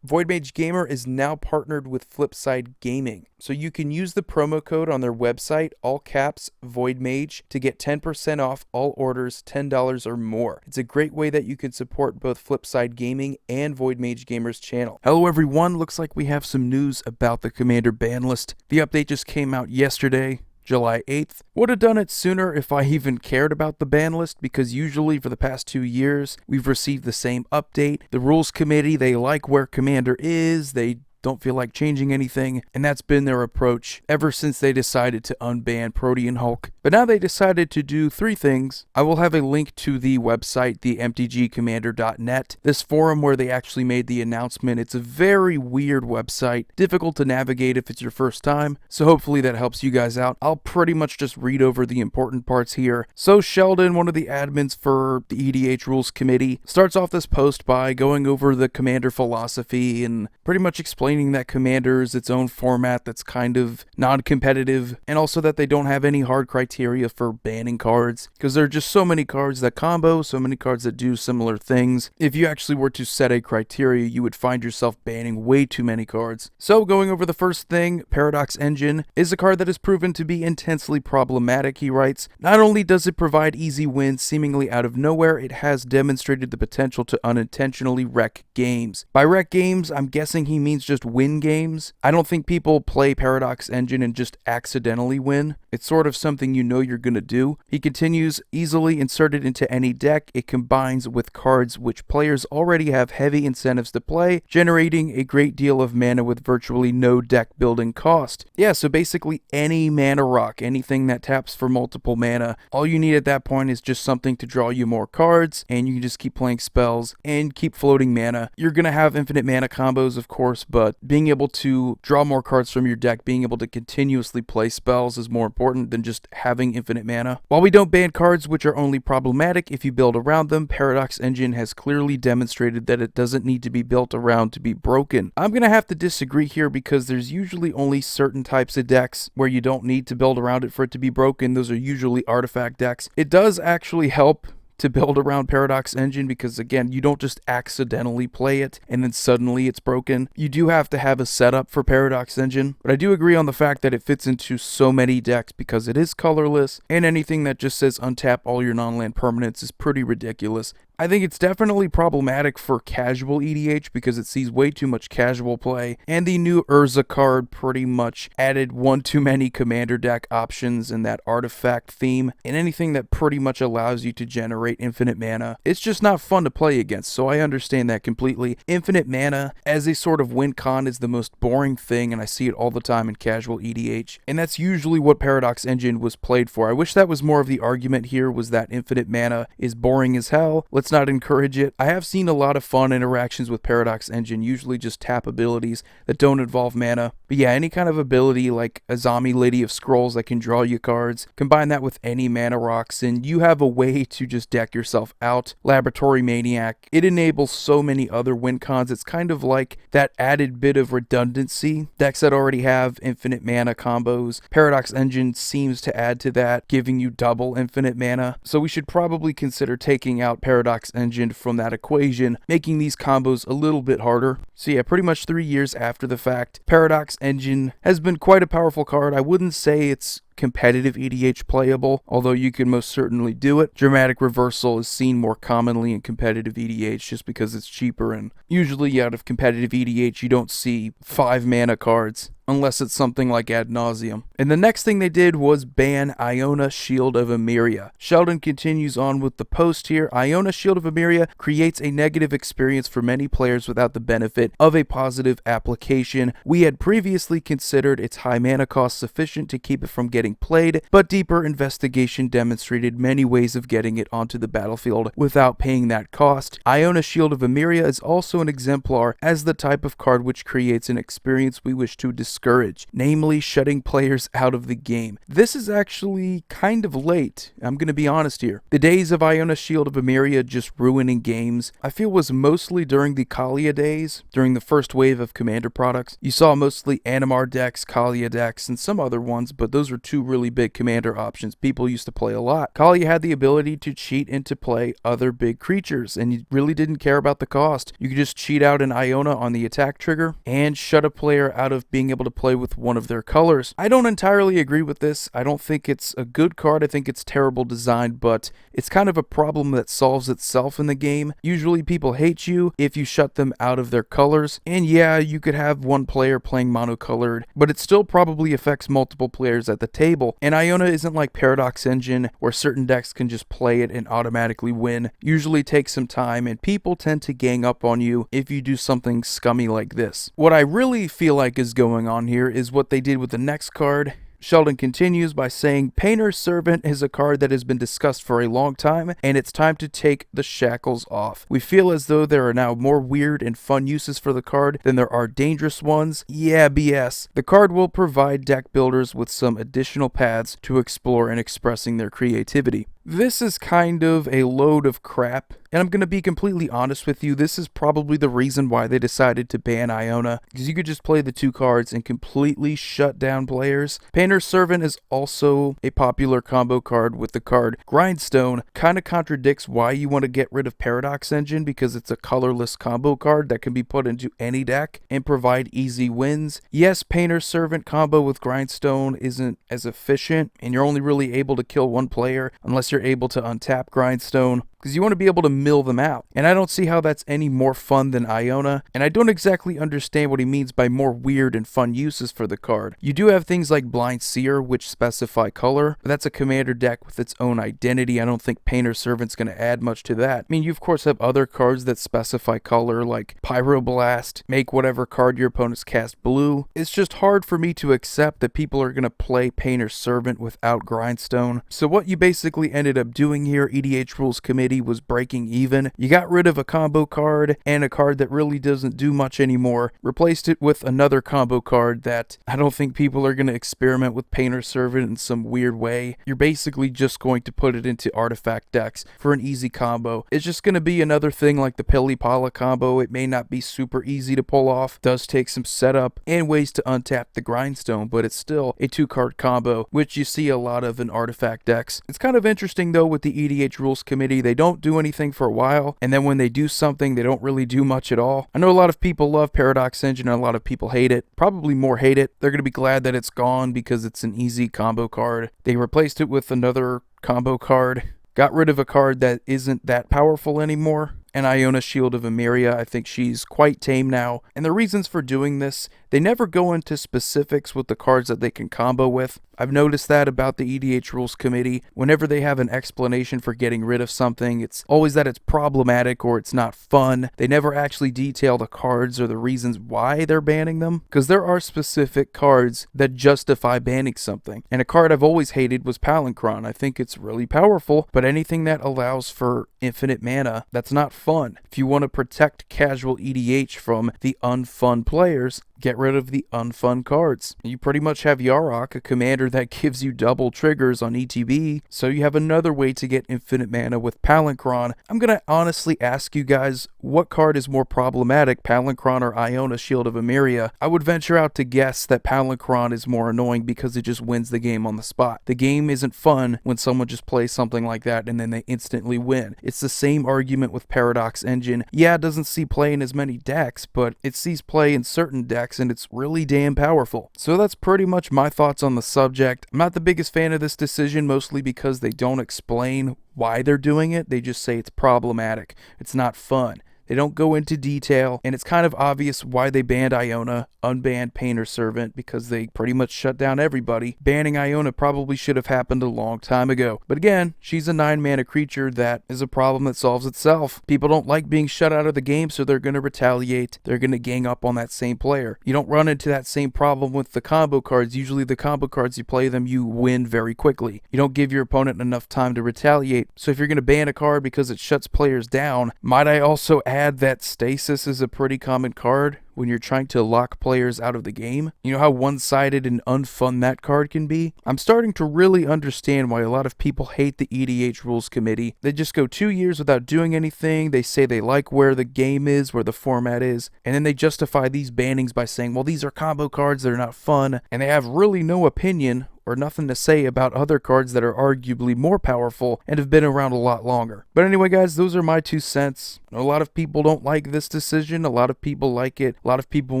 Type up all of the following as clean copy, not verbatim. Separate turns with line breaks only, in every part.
Voidmage Gamer is now partnered with Flipside Gaming, so you can use the promo code on their website, all caps, Voidmage, to get 10% off all orders $10 or more. It's a great way that you can support both Flipside Gaming and Voidmage Gamer's channel. Hello everyone, looks like we have some news about the Commander ban list. The update just came out yesterday, July 8th. Would have done it sooner if I even cared about the ban list, because usually for the past 2 years, we've received the same update. The rules committee, they like where Commander is, they don't feel like changing anything, and that's been their approach ever since they decided to unban Protean Hulk. But now they decided to do 3 things. I will have a link to the website, the mtgcommander.net, this forum where they actually made the announcement. It's a very weird website, difficult to navigate if it's your first time, so hopefully that helps you guys out. I'll pretty much just read over the important parts here. So Sheldon, one of the admins for the EDH Rules Committee, starts off this post by going over the Commander philosophy and pretty much explaining that Commander is its own format that's kind of non-competitive, and also that they don't have any hard criteria for banning cards, because there are just so many cards that combo, so many cards that do similar things. If you actually were to set a criteria, you would find yourself banning way too many cards. So going over the first thing, Paradox Engine is a card that is proven to be intensely problematic, he writes. Not only does it provide easy wins seemingly out of nowhere, it has demonstrated the potential to unintentionally wreck games. By wreck games, I'm guessing he means just win games. I don't think people play Paradox Engine and just accidentally win. It's sort of something you know you're gonna do. He continues, easily inserted into any deck, it combines with cards which players already have heavy incentives to play, generating a great deal of mana with virtually no deck building cost. Yeah, so basically any mana rock, anything that taps for multiple mana, all you need at that point is just something to draw you more cards, and you can just keep playing spells and keep floating mana. You're gonna have infinite mana combos, of course, but being able to draw more cards from your deck, being able to continuously play spells is more important than just having infinite mana. While we don't ban cards which are only problematic if you build around them, Paradox Engine has clearly demonstrated that it doesn't need to be built around to be broken. I'm gonna have to disagree here, because there's usually only certain types of decks where you don't need to build around it for it to be broken. Those are usually artifact decks. It does actually help to build around Paradox Engine, because again, you don't just accidentally play it and then suddenly it's broken. You do have to have a setup for Paradox Engine, but I do agree on the fact that it fits into so many decks because it is colorless, and anything that just says untap all your non-land permanents is pretty ridiculous. I think it's definitely problematic for casual EDH because it sees way too much casual play, and the new Urza card pretty much added one too many commander deck options in that artifact theme, and anything that pretty much allows you to generate infinite mana. It's just not fun to play against, so I understand that completely. Infinite mana as a sort of win con is the most boring thing, and I see it all the time in casual EDH, and that's usually what Paradox Engine was played for. I wish that was more of the argument here, was that infinite mana is boring as hell. Let's not encourage it. I have seen a lot of fun interactions with Paradox Engine, usually just tap abilities that don't involve mana. But yeah, any kind of ability like Azami Lady of Scrolls that can draw you cards, combine that with any mana rocks, and you have a way to just deck yourself out. Laboratory Maniac, it enables so many other win cons. It's kind of like that added bit of redundancy. Decks that already have infinite mana combos, Paradox Engine seems to add to that, giving you double infinite mana. So we should probably consider taking out Paradox Engine from that equation, making these combos a little bit harder. So yeah, pretty much 3 years after the fact, Paradox Engine has been quite a powerful card. I wouldn't say it's competitive EDH playable, although you can most certainly do it. Dramatic Reversal is seen more commonly in competitive EDH just because it's cheaper, and usually out of competitive EDH you don't see 5 mana cards unless it's something like Ad Nauseam. And the next thing they did was ban Iona Shield of Emeria. Sheldon continues on with the post here. Iona Shield of Emeria creates a negative experience for many players without the benefit of a positive application. We had previously considered its high mana cost sufficient to keep it from getting played, but deeper investigation demonstrated many ways of getting it onto the battlefield without paying that cost. Iona Shield of Emeria is also an exemplar as the type of card which creates an experience we wish to discourage, namely shutting players out of the game. This is actually kind of late, I'm gonna be honest here. The days of Iona Shield of Emeria just ruining games, I feel, was mostly during the Kaalia days, during the first wave of Commander products. You saw mostly Animar decks, Kaalia decks, and some other ones, but those were two two really big commander options people used to play a lot. Kali had the ability to cheat into play other big creatures, and you really didn't care about the cost. You could just cheat out an Iona on the attack trigger and shut a player out of being able to play with one of their colors. I don't entirely agree with this. I don't think it's a good card. I think it's terrible design, but it's kind of a problem that solves itself in the game. Usually people hate you if you shut them out of their colors, and yeah, you could have one player playing monocolored, but it still probably affects multiple players at the table. And Iona isn't like Paradox Engine, where certain decks can just play it and automatically win. Usually takes some time, and people tend to gang up on you if you do something scummy like this. What I really feel like is going on here is what they did with the next card. Sheldon continues by saying, Painter's Servant is a card that has been discussed for a long time, and it's time to take the shackles off. We feel as though there are now more weird and fun uses for the card than there are dangerous ones. Yeah, BS. The card will provide deck builders with some additional paths to explore and expressing their creativity. This is kind of a load of crap, and I'm going to be completely honest with you, this is probably the reason why they decided to ban Iona, because you could just play the two cards and completely shut down players. Painter's Servant is also a popular combo card with the card Grindstone. Kind of contradicts why you want to get rid of Paradox Engine, because it's a colorless combo card that can be put into any deck and provide easy wins. Yes, Painter's Servant combo with Grindstone isn't as efficient, and you're only really able to kill one player unless you're able to untap Grindstone, because you want to be able to mill them out. And I don't see how that's any more fun than Iona, and I don't exactly understand what he means by more weird and fun uses for the card. You do have things like Blind Seer, which specify color, but that's a commander deck with its own identity. I don't think Painter's Servant's going to add much to that. I mean, you of course have other cards that specify color, like Pyroblast, make whatever card your opponents cast blue. It's just hard for me to accept that people are going to play Painter's Servant without Grindstone. So what you basically ended up doing here, EDH Rules Committee, was breaking even. You got rid of a combo card and a card that really doesn't do much anymore, replaced it with another combo card that I don't think people are going to experiment with Painter's Servant in some weird way. You're basically just going to put it into artifact decks for an easy combo. It's just going to be another thing like the Pili-Pala combo. It may not be super easy to pull off, does take some setup and ways to untap the Grindstone, but it's still a 2-card combo, which you see a lot of in artifact decks. It's kind of interesting though with the EDH Rules Committee. They don't do anything for a while, and then when they do something, they don't really do much at all. I know a lot of people love Paradox Engine and a lot of people hate it. Probably more hate it. They're going to be glad that it's gone because it's an easy combo card. They replaced it with another combo card, got rid of a card that isn't that powerful anymore. And Iona, Shield of Emeria, I think she's quite tame now. And the reasons for doing this, they never go into specifics with the cards that they can combo with. I've noticed that about the EDH Rules Committee. Whenever they have an explanation for getting rid of something, it's always that it's problematic or it's not fun. They never actually detail the cards or the reasons why they're banning them, because there are specific cards that justify banning something. And a card I've always hated was Palinchron. I think it's really powerful, but anything that allows for infinite mana, that's not fun. If you want to protect casual EDH from the unfun players, get rid of the unfun cards. You pretty much have Yarok, a commander that gives you double triggers on ETB, so you have another way to get infinite mana with Palinchron. I'm gonna honestly ask you guys, what card is more problematic, Palinchron or Iona, Shield of Emeria? I would venture out to guess that Palinchron is more annoying because it just wins the game on the spot. The game isn't fun when someone just plays something like that and then they instantly win. It's the same argument with Paradox Engine. Yeah, it doesn't see play in as many decks, but it sees play in certain decks, and it's really damn powerful. So that's pretty much my thoughts on the subject. I'm not the biggest fan of this decision, mostly because they don't explain why they're doing it. They just say it's problematic. It's not fun. They don't go into detail, and it's kind of obvious why they banned Iona, unbanned Painter's Servant, because they pretty much shut down everybody. Banning Iona probably should have happened a long time ago. But again, she's a 9-mana creature that is a problem that solves itself. People don't like being shut out of the game, so they're going to retaliate. They're going to gang up on that same player. You don't run into that same problem with the combo cards. Usually the combo cards, you play them, you win very quickly. You don't give your opponent enough time to retaliate. So if you're going to ban a card because it shuts players down, might I also add that Stasis is a pretty common card when you're trying to lock players out of the game? You know how one-sided and unfun that card can be? I'm starting to really understand why a lot of people hate the EDH Rules Committee. They just go 2 years without doing anything. They say they like where the game is, where the format is, and then they justify these bannings by saying, well, these are combo cards, they're not fun, and they have really no opinion or nothing to say about other cards that are arguably more powerful and have been around a lot longer. But anyway, guys, those are my 2 cents. A lot of people don't like this decision. A lot of people like it. A lot of people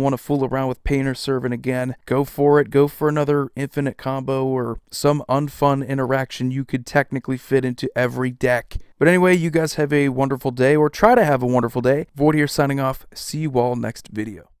want to fool around with Painter Servant again. Go for it. Go for another infinite combo or some unfun interaction you could technically fit into every deck. But anyway, you guys have a wonderful day, or try to have a wonderful day. Void here signing off. See you all next video.